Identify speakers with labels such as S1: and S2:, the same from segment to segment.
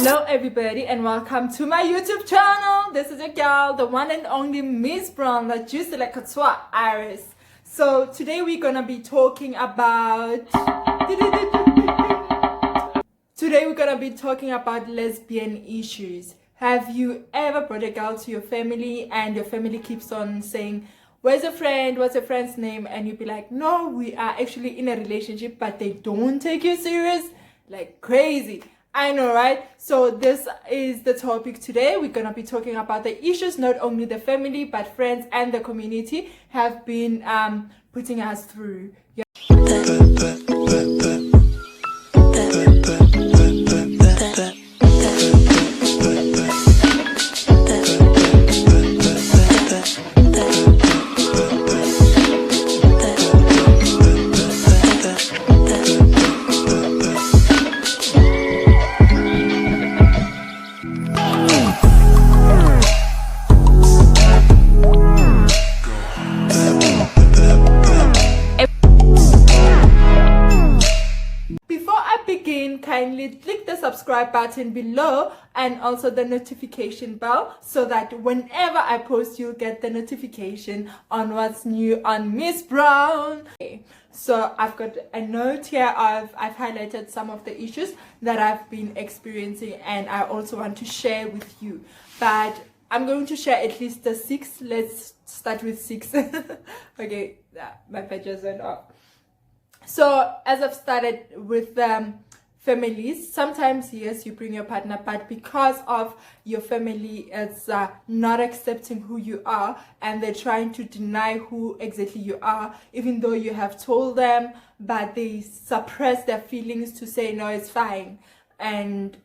S1: Hello everybody and welcome to my YouTube channel. This is your girl, the one and only Miss Brown, the juicy like a Iris. So today we're gonna be talking about lesbian issues. Have you ever brought a girl to your family and your family keeps on saying, where's your friend? What's your friend's name? And you'd be like, no, we are actually in a relationship, but they don't take you serious? Like crazy. I know, right? So this is the topic today. We're going to be talking about the issues not only the family, but friends and the community have been putting us through. Yeah. Kindly click the subscribe button below and also the notification bell so that whenever I post you'll get the notification on what's new on Miss Brown. Okay, so I've got a note here of I've highlighted some of the issues that I've been experiencing and I also want to share with you, but I'm going to share at least the 6. Let's start with 6. Okay, my pages went off. So as I've started with families, sometimes yes, you bring your partner, but because of your family is not accepting who you are and they're trying to deny who exactly you are, even though you have told them, but they suppress their feelings to say no, it's fine. And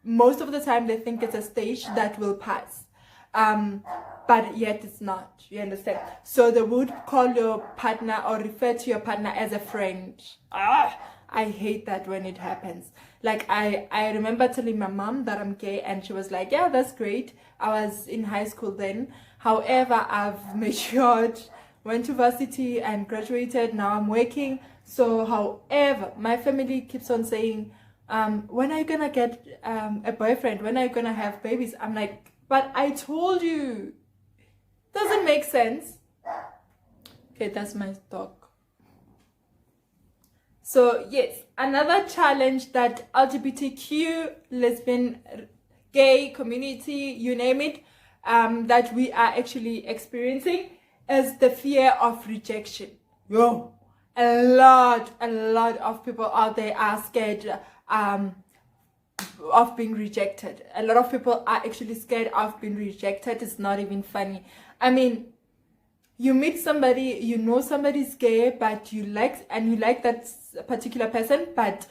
S1: most of the time they think it's a stage that will pass, but yet it's not, you understand? So they would call your partner or refer to your partner as a friend. I hate that when it happens. Like I remember telling my mom that I'm gay and she was like, yeah, that's great. I was in high school then. However, I've matured, went to varsity and graduated. Now I'm working. So however, my family keeps on saying, when are you gonna get a boyfriend? When are you gonna have babies? I'm like, but I told you. Doesn't make sense. Okay, that's my talk. So yes, another challenge that LGBTQ, lesbian, gay community, you name it, that we are actually experiencing is the fear of rejection. Yo, a lot of people out there are scared of being rejected. A lot of people are actually scared of being rejected. It's not even funny. I mean, you meet somebody, you know somebody's gay, but you like that particular person, but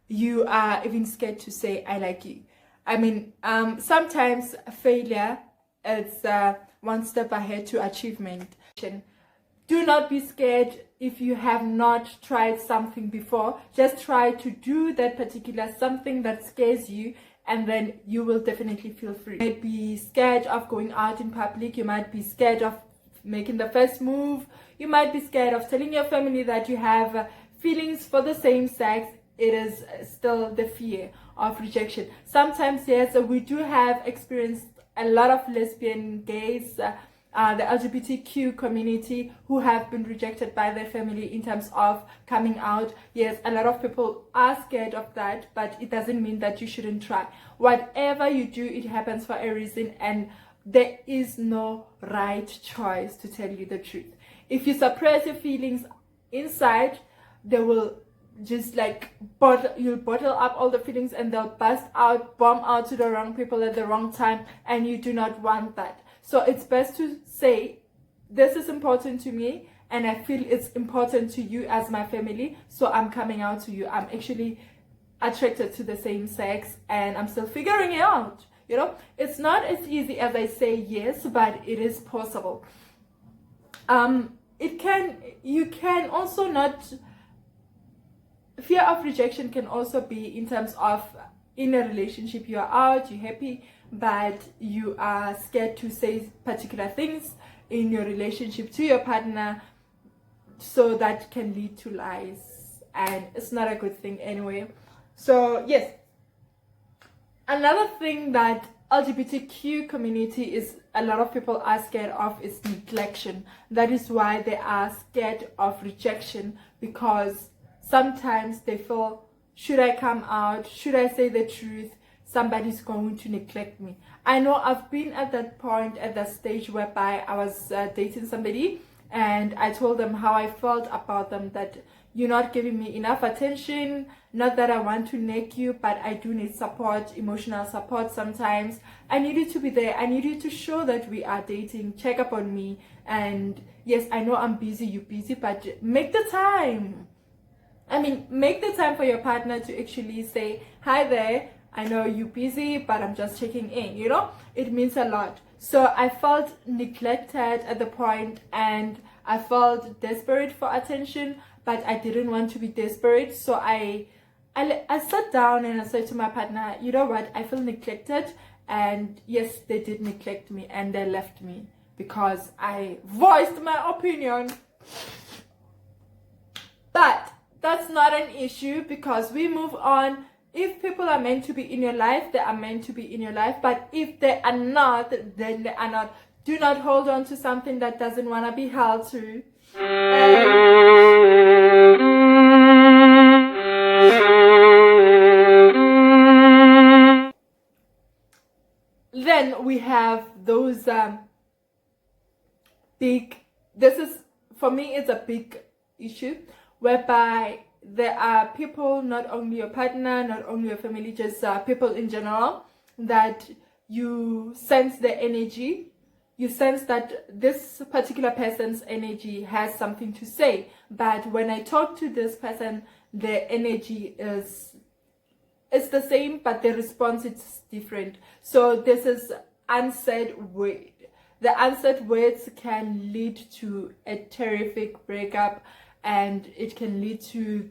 S1: you are even scared to say I like you. I mean, sometimes failure is one step ahead to achievement. Do not be scared if you have not tried something before. Just try to do that particular something that scares you, and then you will definitely feel free. You might be scared of going out in public. You might be scared of making the first move. You might be scared of telling your family that you have feelings for the same sex. It is still the fear of rejection. Sometimes, yes, we do have experienced a lot of lesbian, gays, the LGBTQ community who have been rejected by their family in terms of coming out. Yes, a lot of people are scared of that, but it doesn't mean that you shouldn't try. Whatever you do, it happens for a reason, and there is no right choice, to tell you the truth. If you suppress your feelings inside, they will just like you'll bottle up all the feelings and they'll burst out, bomb out to the wrong people at the wrong time, and you do not want that. So it's best to say, this is important to me and I feel it's important to you as my family, so I'm coming out to you. I'm actually attracted to the same sex and I'm still figuring it out. You know, it's not as easy as I say yes, but it is possible. You can also not, fear of rejection can also be in terms of in a relationship, you're out, you're happy, but you are scared to say particular things in your relationship to your partner, so that can lead to lies, and it's not a good thing anyway. So yes, Another thing that LGBTQ community is, a lot of people are scared of, is neglection. That is why they are scared of rejection, because sometimes they feel, should I come out? Should I say the truth? Somebody's going to neglect me. I know I've been at that point, at that stage whereby I was dating somebody, and I told them how I felt about them, that you're not giving me enough attention. Not that I want to neg you, but I do need support, emotional support sometimes. I need you to be there. I need you to show that we are dating. Check up on me. And yes, I know I'm busy, you're busy, but make the time. I mean, make the time for your partner to actually say, hi there, I know you're busy, but I'm just checking in, you know? It means a lot. So I felt neglected at the point, and I felt desperate for attention, but I didn't want to be desperate. So I sat down and I said to my partner, you know what, I feel neglected. And yes, they did neglect me, and they left me because I voiced my opinion. But that's not an issue, because we move on. If people are meant to be in your life, they are meant to be in your life. But if they are not, then they are not. Do not hold on to something that doesn't want to be held to. Then we have those this is, for me, it's a big issue, whereby there are people, not only your partner, not only your family, just people in general, that you sense their energy. You sense that this particular person's energy has something to say, but when I talk to this person, their energy is, it's the same, but the response is different. So this is unsaid word. The unsaid words can lead to a terrific breakup, and it can lead to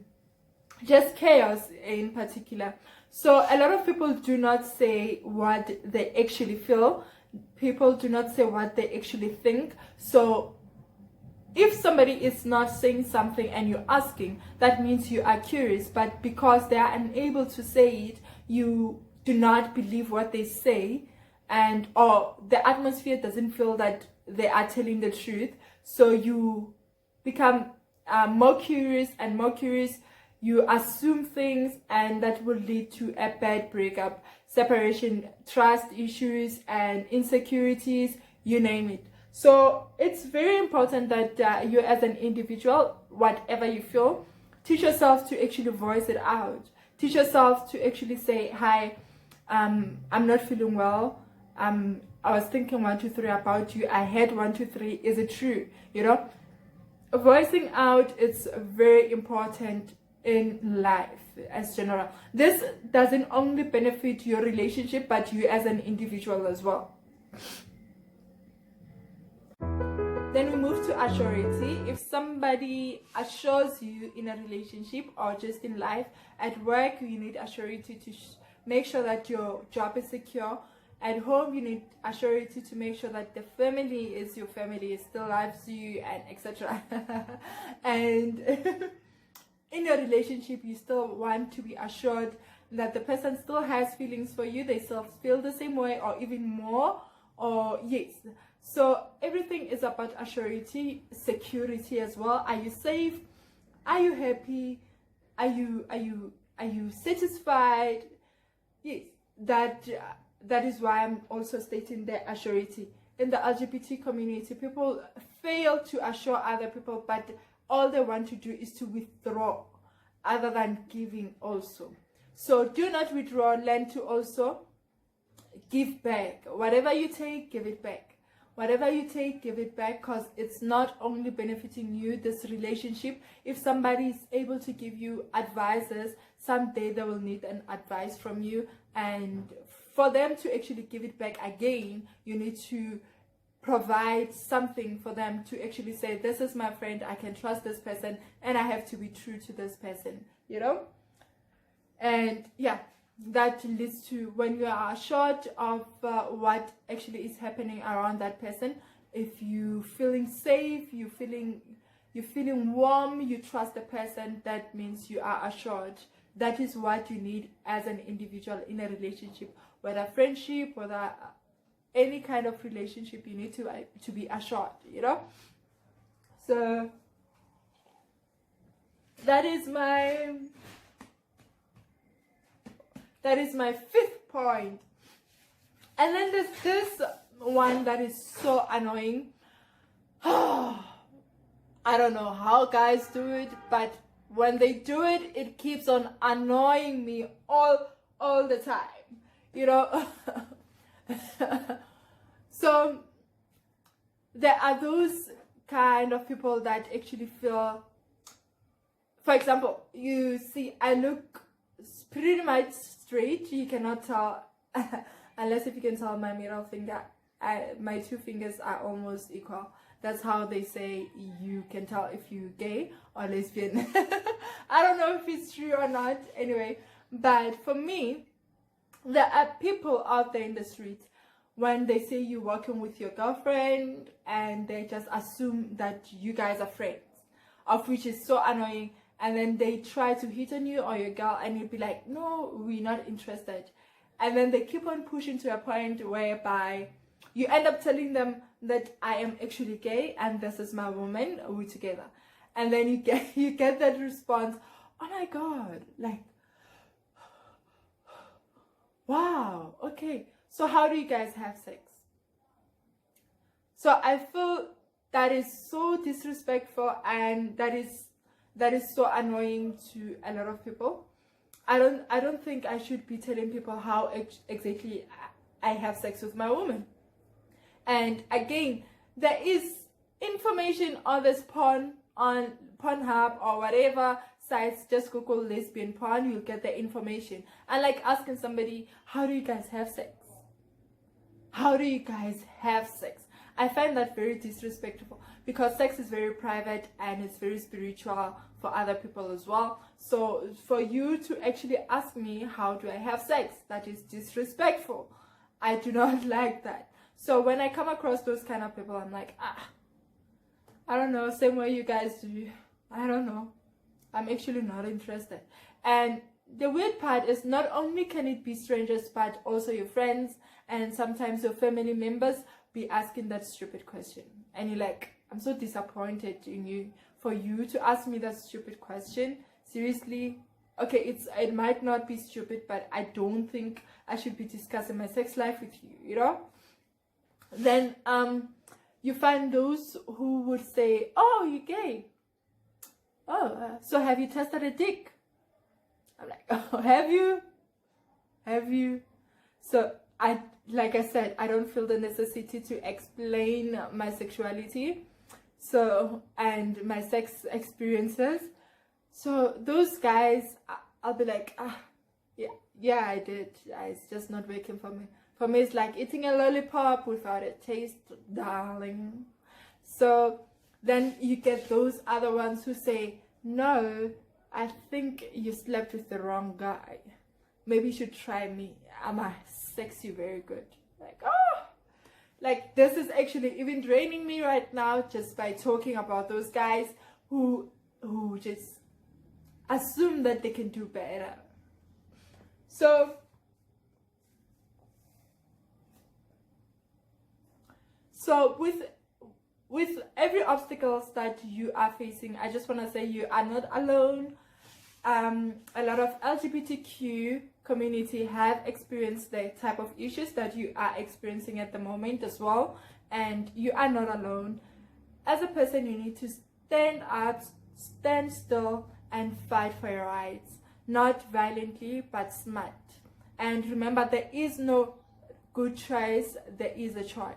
S1: just chaos in particular. So a lot of people do not say what they actually feel. People do not say what they actually think. So if somebody is not saying something and you're asking, that means you are curious. But because they are unable to say it, you do not believe what they say, and or the atmosphere doesn't feel that they are telling the truth. So you become more curious and more curious. You assume things, and that will lead to a bad breakup, separation, trust issues, and insecurities, you name it. So it's very important that you, as an individual, whatever you feel, teach yourself to actually voice it out. Teach yourself to actually say, hi, I'm not feeling well. I was thinking 1, 2, 3 about you. I heard 1, 2, 3. Is it true? You know, voicing out is very important in life as general. This doesn't only benefit your relationship, but you as an individual as well. Then we move to assurity. If somebody assures you in a relationship or just in life, at work you need assurity to make sure that your job is secure. At home you need assurity to make sure that the family is your family, still loves you, and etc. And in your relationship, you still want to be assured that the person still has feelings for you, they still feel the same way or even more, or yes. So everything is about assurity, security as well. Are you safe? Are you happy? Are you satisfied? Yes, that is why I'm also stating the assurity. In the LGBT community, people fail to assure other people, but all they want to do is to withdraw other than giving also. So do not withdraw, learn to also give back. Whatever you take, give it back. Whatever you take, give it back, because it's not only benefiting you, this relationship. If somebody is able to give you advices, someday they will need an advice from you, and for them to actually give it back again, you need to provide something for them to actually say, this is my friend, I can trust this person, and I have to be true to this person, you know. And yeah, that leads to, when you are assured of what actually is happening around that person, if you feeling safe, you're feeling warm, you trust the person, that means you are assured that is what you need as an individual in a relationship, whether friendship, whether any kind of relationship. You need to be assured, you know. So that is my 5th point. And then there's this one that is so annoying. I don't know how guys do it, but when they do it, it keeps on annoying me all the time, you know. So there are those kind of people that actually feel, for example, you see I look pretty much straight. You cannot tell unless if you can tell my middle finger. My 2 fingers are almost equal. That's how they say you can tell if you're gay or lesbian. I don't know if it's true or not. Anyway, but for me, there are people out there in the streets, when they say you're working with your girlfriend, and they just assume that you guys are friends, of which is so annoying. And then they try to hit on you or your girl, and you'd be like, no, we're not interested. And then they keep on pushing to a point whereby you end up telling them that I am actually gay and this is my woman, we're together. And then you get that response, oh my god, like, wow, okay, so how do you guys have sex? So I feel that is so disrespectful, and that is so annoying to a lot of people. I don't think I should be telling people how exactly I have sex with my woman. And again, there is information on this porn, on Pornhub or whatever sites. Just Google lesbian porn, you'll get the information. And like asking somebody, how do you guys have sex? How do you guys have sex? I find that very disrespectful, because sex is very private and it's very spiritual for other people as well. So for you to actually ask me, how do I have sex? That is disrespectful. I do not like that. So when I come across those kind of people, I'm like, I don't know, same way you guys do. I don't know. I'm actually not interested. And the weird part is, not only can it be strangers, but also your friends and sometimes your family members be asking that stupid question. And you're like, I'm so disappointed in you for you to ask me that stupid question. Seriously? Okay, it might not be stupid, but I don't think I should be discussing my sex life with you, you know? Then you find those who would say, oh, you're gay. Oh, so have you tested a dick? I'm like, oh, have you? So like I said, I don't feel the necessity to explain my sexuality, so, and my sex experiences. So those guys, I'll be like, yeah, I did. It's just not working for me. For me, it's like eating a lollipop without a taste, darling. So then you get those other ones who say, no, I think you slept with the wrong guy. Maybe you should try me. I'm a sexy, very good. Like, oh, like this is actually even draining me right now, just by talking about those guys who just assume that they can do better. So with every obstacles that you are facing, I just want to say you are not alone. A lot of LGBTQ community have experienced the type of issues that you are experiencing at the moment as well, and you are not alone. As a person, you need to stand up, stand still, and fight for your rights, not violently but smart. And remember, there is no good choice, there is a choice.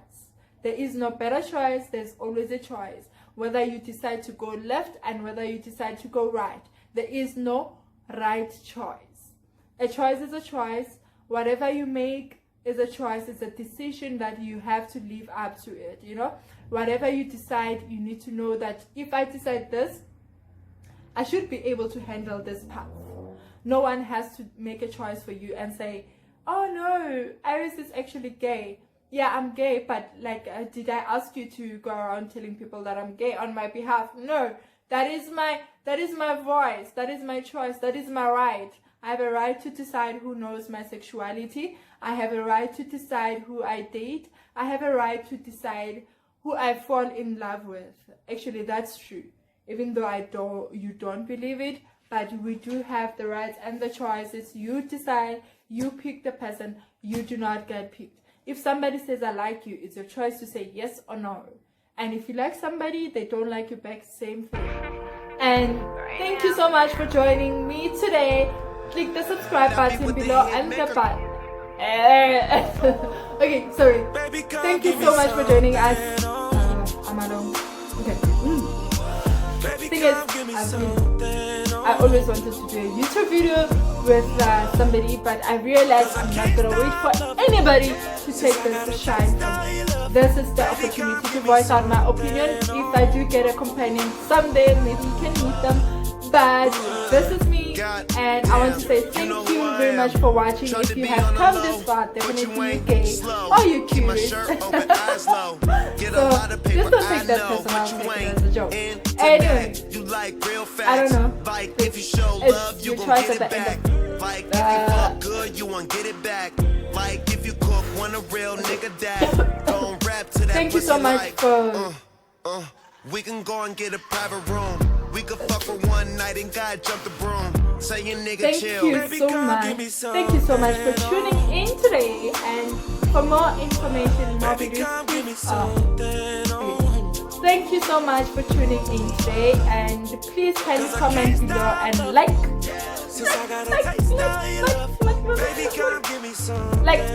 S1: There is no better choice, there's always a choice. Whether you decide to go left and whether you decide to go right, there is no right choice. A choice is a choice. Whatever you make is a choice. It's a decision that you have to live up to it, you know. Whatever you decide, you need to know that if I decide this, I should be able to handle this path. No one has to make a choice for you and say, oh no, Iris is actually gay. Yeah, I'm gay, but like, did I ask you to go around telling people that I'm gay on my behalf? No, That is my voice. That is my choice. That is my right. I have a right to decide who knows my sexuality. I have a right to decide who I date. I have a right to decide who I fall in love with. Actually, that's true. Even though you don't believe it, but we do have the rights and the choices. You decide, you pick the person, you do not get picked. If somebody says I like you, it's your choice to say yes or no. And if you like somebody, they don't like you back, same thing. And thank you so much for joining me today. Click the subscribe button below and the button. Okay, sorry. Thank you so much for joining us. I'm alone. Okay. Thing is, I always wanted to do a YouTube video with somebody, but I realized I'm not gonna wait for anybody to take this to shine from me. This is the opportunity to voice out my opinion. If I do get a companion someday, maybe you can meet them. But this is me, and I want to say thank you very much for watching. If you have come this far, definitely you're gay or you're curious. So just don't take that personal, take it as a joke. Anyway, I don't know. It's your choice at the end of
S2: like if you fuck good, you want get it back. Like if you cook, want a real nigga that don't rap to that.
S1: Thank you so much for.
S2: We can go and get a private room. We could fuck for one night and God jump the broom. Say your nigga chill.
S1: Thank you so much. Thank you so much for tuning in today. And for more information, more videos, thank you so much for tuning in today. And please kindly comment below and like,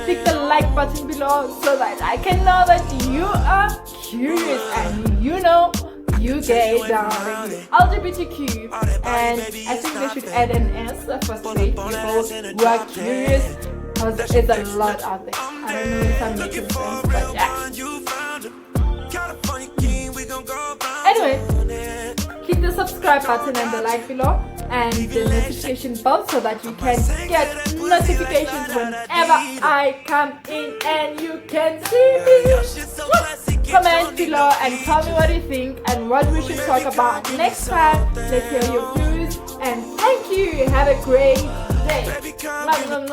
S1: click the like button below so that I can know that you are curious and you know you gay, darling, LGBTQ, and I think they should add an S for straight people who are curious, because there's a lot out there. I don't know if I'm making sense, but yeah. Anyway, click the subscribe button and the like below and the notification bell so that you can get notifications whenever I come in and you can see me. Comment below and tell me what you think and what we should talk about next time. Let's hear your views and thank you. Have a great day.